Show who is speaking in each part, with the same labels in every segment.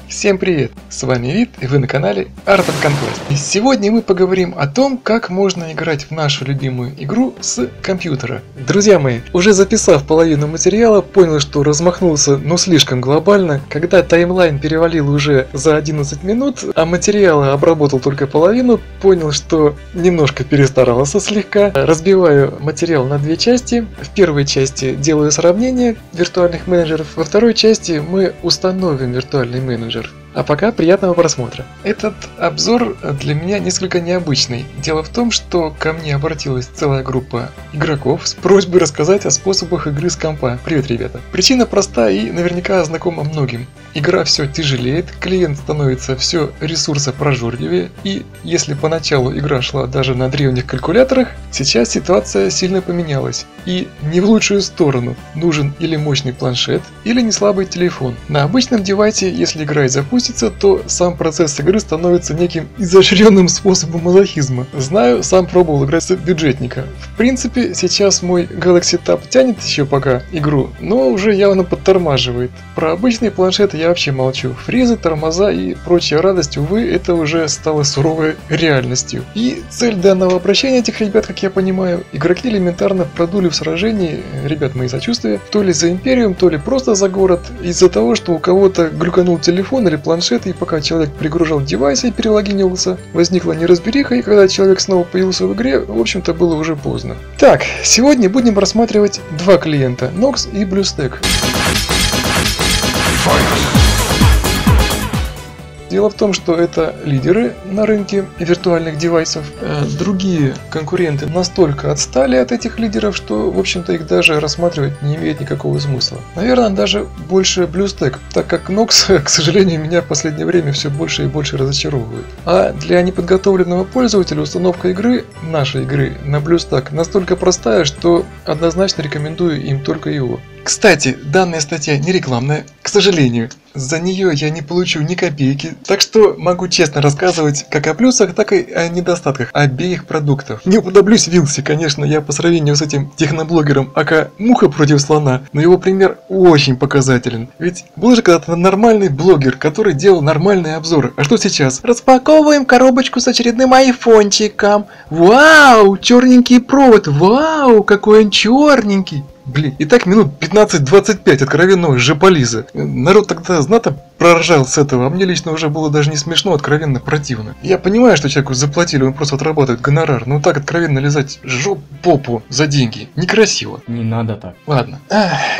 Speaker 1: Всем привет! С вами Вит, и вы на канале Art of Conquest. И сегодня мы поговорим о том, как можно играть в нашу любимую игру с компьютера. Друзья мои, уже записав половину материала, понял, что размахнулся, слишком глобально. Когда таймлайн перевалил уже за 11 минут, а материала обработал только половину, понял, что немножко перестарался слегка. Разбиваю материал на две части. В первой части делаю сравнение виртуальных менеджеров, во второй части мы установим виртуальный менеджер. А пока приятного просмотра. Этот обзор для меня несколько необычный. Дело в том, что ко мне обратилась целая группа игроков с просьбой рассказать о способах игры с компа. Привет, ребята. Причина проста и наверняка знакома многим. Игра все тяжелеет, клиент становится все ресурсопрожорливее, и если поначалу игра шла даже на древних калькуляторах, сейчас ситуация сильно поменялась. И не в лучшую сторону. Нужен или мощный планшет, или не слабый телефон. На обычном девайсе, если игра и запустится, то сам процесс игры становится неким изощренным способом мазохизма. Знаю, сам пробовал играть с бюджетника. В принципе, сейчас мой Galaxy Tab тянет еще пока игру, но уже явно подтормаживает. Про обычные планшеты я вообще молчу. Фризы, тормоза и прочая радость, увы, это уже стало суровой реальностью. И цель данного обращения этих ребят, как я понимаю, игроки элементарно продули в сражении, ребят, мои сочувствия, то ли за Империум, то ли просто за город, из-за того, что у кого-то глюканул телефон или планшет, и пока человек пригружал девайс и перелогинился, возникла неразбериха, и когда человек снова появился в игре, в общем-то было уже поздно. Так, сегодня будем рассматривать два клиента, Nox и BlueStack. Дело в том, что это лидеры на рынке виртуальных девайсов. Другие конкуренты настолько отстали от этих лидеров, что, в общем-то, их даже рассматривать не имеет никакого смысла. Наверное, даже больше BlueStack, так как Nox, к сожалению, меня в последнее время все больше и больше разочаровывает. А для неподготовленного пользователя установка игры, нашей игры, на BlueStack настолько простая, что однозначно рекомендую им только его. Кстати, данная статья не рекламная, к сожалению. За нее я не получу ни копейки, так что могу честно рассказывать как о плюсах, так и о недостатках обеих продуктов. Не уподоблюсь Вилси, конечно, я по сравнению с этим техноблогером ака муха против слона, но его пример очень показателен. Ведь был же когда-то нормальный блогер, который делал нормальные обзоры. А что сейчас? Распаковываем коробочку с очередным айфончиком. Вау, черненький провод, вау, какой он черненький. Блин, и так минут 15-25 откровенного жополиза. Народ тогда знатно проржал с этого, а мне лично уже было даже не смешно, откровенно противно. Я понимаю, что человеку заплатили, он просто отрабатывает гонорар, но так откровенно лизать попу за деньги некрасиво.
Speaker 2: Не надо так.
Speaker 1: Ладно,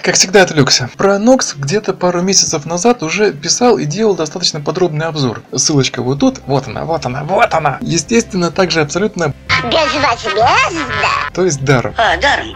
Speaker 1: как всегда отвлекся. Про Nox где-то пару месяцев назад уже писал и делал достаточно подробный обзор. Ссылочка вот тут, вот она, вот она, вот она. Естественно, также абсолютно... То есть даром.
Speaker 3: Даром,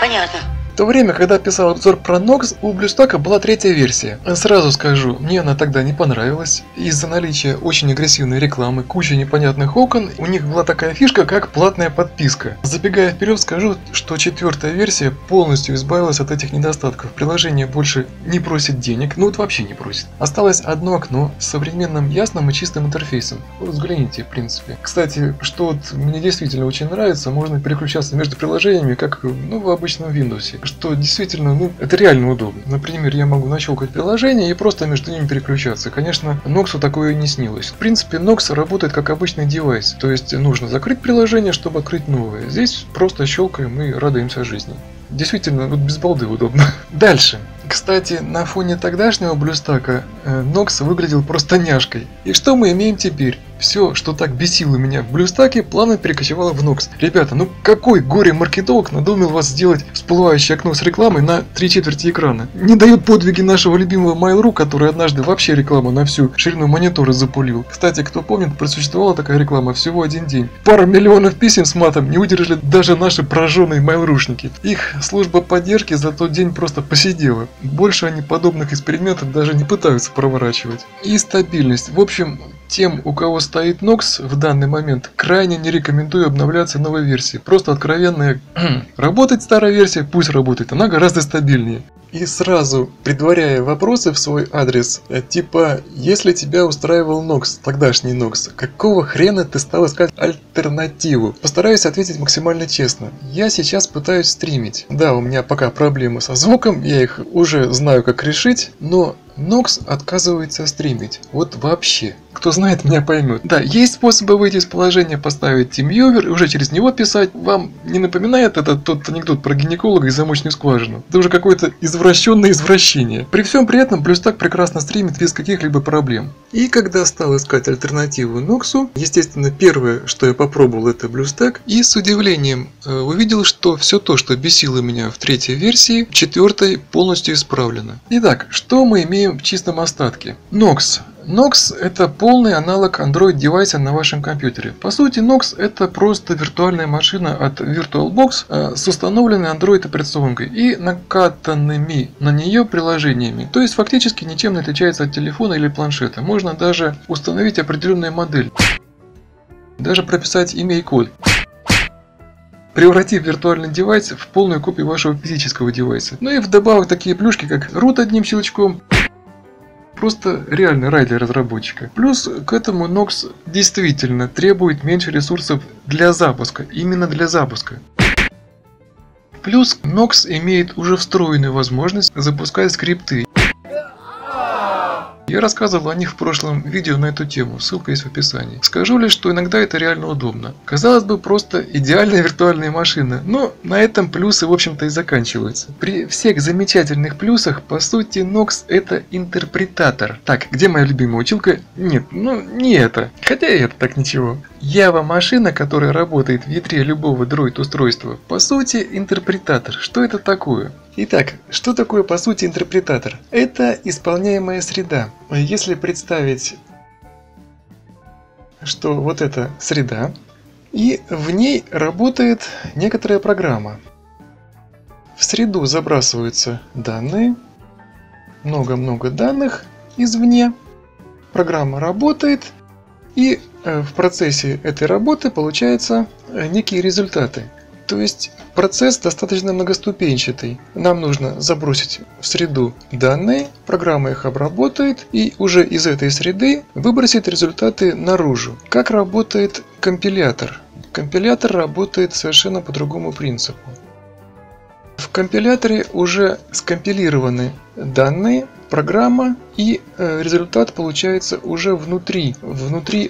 Speaker 3: понятно.
Speaker 1: В то время, когда писал обзор про Nox, у BlueStack была третья версия. Сразу скажу, мне она тогда не понравилась. Из-за наличия очень агрессивной рекламы, кучи непонятных окон, у них была такая фишка, как платная подписка. Забегая вперед, скажу, что четвертая версия полностью избавилась от этих недостатков. Приложение больше не просит денег, ну вот вообще не просит. Осталось одно окно с современным, ясным и чистым интерфейсом. Вот взгляните, в принципе. Кстати, что вот мне действительно очень нравится, можно переключаться между приложениями, как в обычном Windows. Что действительно, это реально удобно. Например, я могу нащелкать приложение и просто между ними переключаться. Конечно, Nox'у такое не снилось. В принципе, Nox работает как обычный девайс. То есть нужно закрыть приложение, чтобы открыть новое. Здесь просто щелкаем и радуемся жизни. Действительно, без балды удобно. Дальше. Кстати, на фоне тогдашнего BlueStack Nox выглядел просто няшкой. И что мы имеем теперь? Все, что так бесило меня в BlueStack, плавно перекочевало в Nox. Ребята, какой горе-маркетолог надумал вас сделать всплывающее окно с рекламой на 3/4 экрана? Не дают подвиги нашего любимого Mail.ru, который однажды вообще рекламу на всю ширину монитора запулил. Кстати, кто помнит, просуществовала такая реклама всего один день. Пару миллионов писем с матом не выдержали даже наши прожженные Mail.рушники. Их служба поддержки за тот день просто посидела. Больше они подобных экспериментов даже не пытаются проворачивать. И стабильность. В общем, тем, у кого стоит Nox в данный момент, крайне не рекомендую обновляться новой версии. Просто откровенная. Работает старая версия, пусть работает, она гораздо стабильнее. и сразу предваряя вопросы в свой адрес, типа, если тебя устраивал Nox, тогдашний Nox, какого хрена ты стал искать альтернативу? Постараюсь ответить максимально честно. Я сейчас пытаюсь стримить. Да, у меня пока проблемы со звуком, я их уже знаю, как решить, но Nox отказывается стримить. Вот вообще. Кто знает, меня поймет. Да, есть способы выйти из положения, поставить TeamViewer и уже через него писать. Вам не напоминает это тот анекдот про гинеколога и замочную скважину? Это уже какое-то извращенное извращение. При всем при этом BlueStack прекрасно стримит без каких-либо проблем. И когда стал искать альтернативу Nox, естественно, первое, что я попробовал, это BlueStack. И с удивлением увидел, что все то, что бесило меня в третьей версии, в четвертой полностью исправлено. Итак, что мы имеем в чистом остатке? Nox. Nox – это полный аналог Android-девайса на вашем компьютере. По сути, Nox – это просто виртуальная машина от VirtualBox с установленной Android-операционкой и накатанными на нее приложениями. То есть, фактически ничем не отличается от телефона или планшета. Можно даже установить определенную модель. Даже прописать имя и код, превратив виртуальный девайс в полную копию вашего физического девайса. Ну и вдобавок такие плюшки, как root одним щелчком. Просто реально рай для разработчика. Плюс к этому Nox действительно требует меньше ресурсов для запуска. Именно для запуска. Плюс Nox имеет уже встроенную возможность запускать скрипты. Я рассказывал о них в прошлом видео на эту тему, ссылка есть в описании. Скажу лишь, что иногда это реально удобно. Казалось бы, просто идеальная виртуальная машина, но на этом плюсы в общем-то и заканчиваются. При всех замечательных плюсах, по сути, Nox это интерпретатор. Так, где моя любимая училка? Нет, ну не это. Хотя и это так ничего. Java машина, которая работает в ядре любого Droid-устройства, по сути интерпретатор. Что это такое? Итак, что такое по сути интерпретатор? Это исполняемая среда. Если представить, что вот эта среда, и в ней работает некоторая программа. В среду забрасываются данные, много-много данных извне. Программа работает, и в процессе этой работы получаются некие результаты. То есть процесс достаточно многоступенчатый. Нам нужно забросить в среду данные, программа их обработает и уже из этой среды выбросит результаты наружу. Как работает компилятор? Компилятор работает совершенно по другому принципу. В компиляторе уже скомпилированы данные, программа, и результат получается уже внутри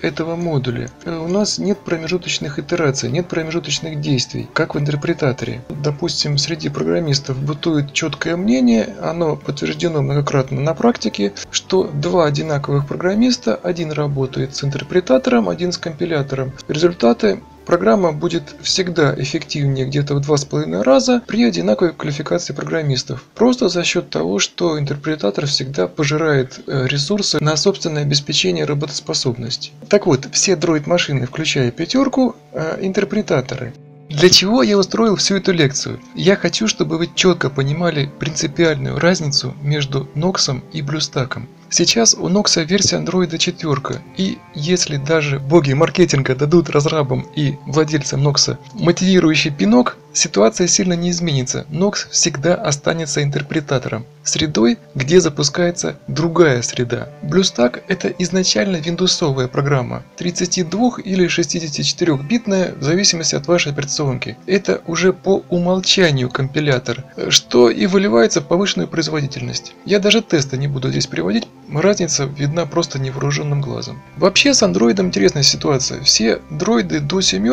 Speaker 1: этого модуля. У нас нет промежуточных итераций, нет промежуточных действий, как в интерпретаторе. Допустим, среди программистов бытует четкое мнение, оно подтверждено многократно на практике, что два одинаковых программиста, один работает с интерпретатором, один с компилятором. Результаты программа будет всегда эффективнее где-то в 2,5 раза при одинаковой квалификации программистов. Просто за счет того, что интерпретатор всегда пожирает ресурсы на собственное обеспечение работоспособности. Так вот, все Droid-машины, включая пятерку, интерпретаторы. Для чего я устроил всю эту лекцию? Я хочу, чтобы вы четко понимали принципиальную разницу между Nox и BlueStack. Сейчас у Nox версия Android 4, и если даже боги маркетинга дадут разрабам и владельцам Nox мотивирующий пинок, ситуация сильно не изменится. Nox всегда останется интерпретатором, средой, где запускается другая среда. BlueStack это изначально виндовсовая программа, 32 или 64-битная в зависимости от вашей операционки. Это уже по умолчанию компилятор, что и выливается в повышенную производительность. Я даже тесты не буду здесь приводить, разница видна просто невооруженным глазом. Вообще с Android интересная ситуация. Все дроиды до 7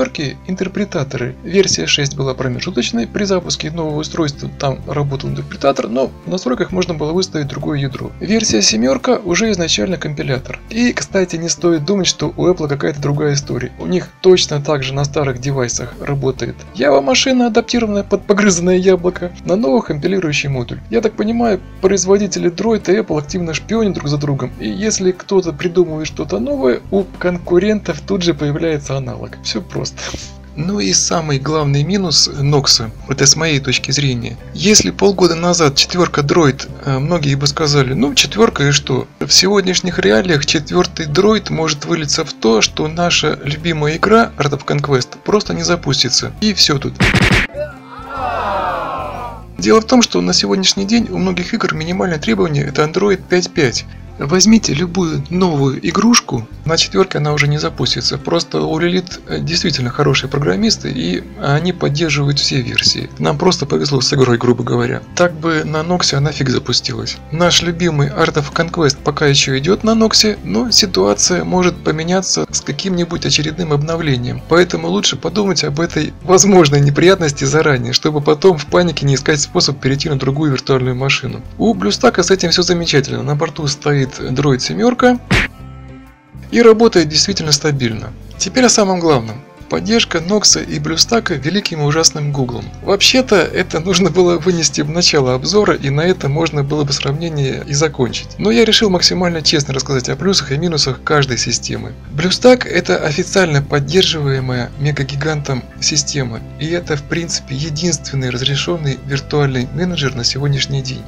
Speaker 1: интерпретаторы. Версия 6 была промежуточной. При запуске нового устройства там работал интерпретатор, но в настройках можно было выставить другое ядро. Версия 7 уже изначально компилятор. И, кстати, не стоит думать, что у Apple какая-то другая история. У них точно так же на старых девайсах работает Java машина, адаптированная под погрызанное яблоко, на новых компилирующий модуль. Я так понимаю, производители Droid и Apple активно шпионят друг за другом, и если кто-то придумывает что-то новое, у конкурентов тут же появляется аналог. Все просто. Ну и самый главный минус Nox, это с моей точки зрения. Если полгода назад четверка Droid, многие бы сказали, ну четверка и что? В сегодняшних реалиях четвертый Droid может вылиться в то, что наша любимая игра Art of Conquest просто не запустится. И все тут. Дело в том, что на сегодняшний день у многих игр минимальное требование это Android 5.5. Возьмите любую новую игрушку, на четверке она уже не запустится. Просто у Lilith действительно хорошие программисты, и они поддерживают все версии. Нам просто повезло с игрой, грубо говоря. Так бы на Nox она фиг запустилась. Наш любимый Art of Conquest пока еще идет на Nox, но ситуация может поменяться с каким-нибудь очередным обновлением. Поэтому лучше подумать об этой возможной неприятности заранее, чтобы потом в панике не искать способ перейти на другую виртуальную машину. У BlueStack с этим все замечательно. На борту стоит Droid 7 и работает действительно стабильно. Теперь о самом главном. Поддержка Nox и BlueStack великим и ужасным Гуглом. Вообще-то это нужно было вынести в начало обзора, и на это можно было бы сравнение и закончить. Но я решил максимально честно рассказать о плюсах и минусах каждой системы. BlueStack это официально поддерживаемая мегагигантом система, и это в принципе единственный разрешенный виртуальный менеджер на сегодняшний день.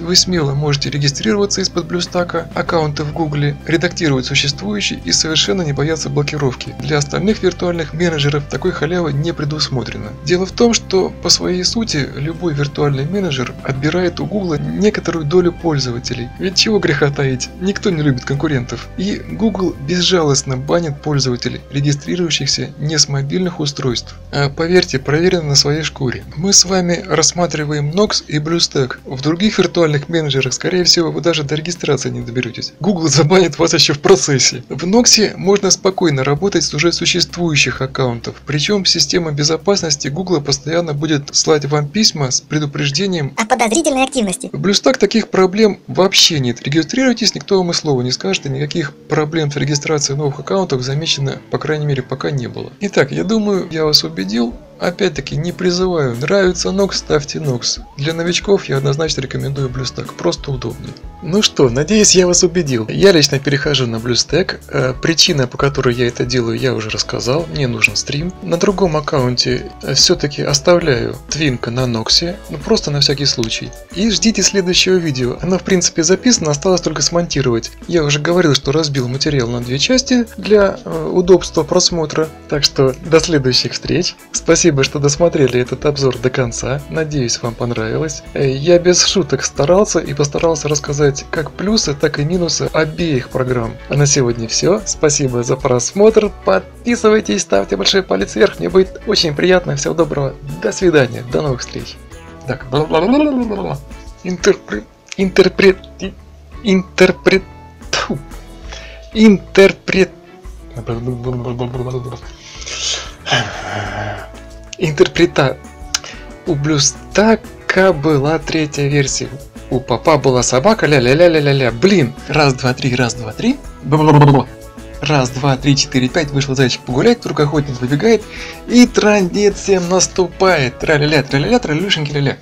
Speaker 1: Вы смело можете регистрироваться из-под BlueStack, аккаунты в Гугле, редактировать существующие и совершенно не бояться блокировки. Для остальных виртуальных менеджеров такой халявы не предусмотрено. Дело в том, что по своей сути любой виртуальный менеджер отбирает у Гугла некоторую долю пользователей. Ведь чего греха таить, никто не любит конкурентов. И Google безжалостно банит пользователей, регистрирующихся не с мобильных устройств. А поверьте, проверено на своей шкуре. Мы с вами рассматриваем Nox и BlueStack. В других виртуальных менеджерах, скорее всего, вы даже до регистрации не доберетесь. Google забанит вас еще в процессе. В Nox можно спокойно работать с уже существующих аккаунтов. Причем система безопасности Google постоянно будет слать вам письма с предупреждением
Speaker 2: о подозрительной активности.
Speaker 1: В BlueStack таких проблем вообще нет. Регистрируйтесь, никто вам и слова не скажет, и никаких проблем с регистрацией новых аккаунтов замечено, по крайней мере, пока не было. Итак, я думаю, я вас убедил. Опять-таки не призываю, нравится Nox, ставьте Nox. Для новичков я однозначно рекомендую BlueStack, просто удобнее. Ну что, надеюсь, я вас убедил. Я лично перехожу на BlueStack. Причина, по которой я это делаю, я уже рассказал. Мне нужен стрим. На другом аккаунте все-таки оставляю твинка на Nox, ну просто на всякий случай. И ждите следующего видео. Оно в принципе записано, осталось только смонтировать. Я уже говорил, что разбил материал на две части для удобства просмотра. Так что до следующих встреч. Спасибо, что досмотрели этот обзор до конца. Надеюсь, вам понравилось. Я без шуток старался и постарался рассказать как плюсы, так и минусы обеих программ. А на сегодня все. Спасибо за просмотр. Подписывайтесь, ставьте большой палец вверх. Мне будет очень приятно. Всего доброго. До свидания. До новых встреч. Так. У BlueStack была третья версия. У папа была собака, ля-ля-ля-ля-ля-ля. Блин. Раз, два, три, раз, два, три. Раз, два, три, четыре, пять. Вышел зайчик погулять, вдруг охотник выбегает. И трындец всем наступает. Тра-ля-ля, тра-ля-ля, тралюшеньки, ля-ля.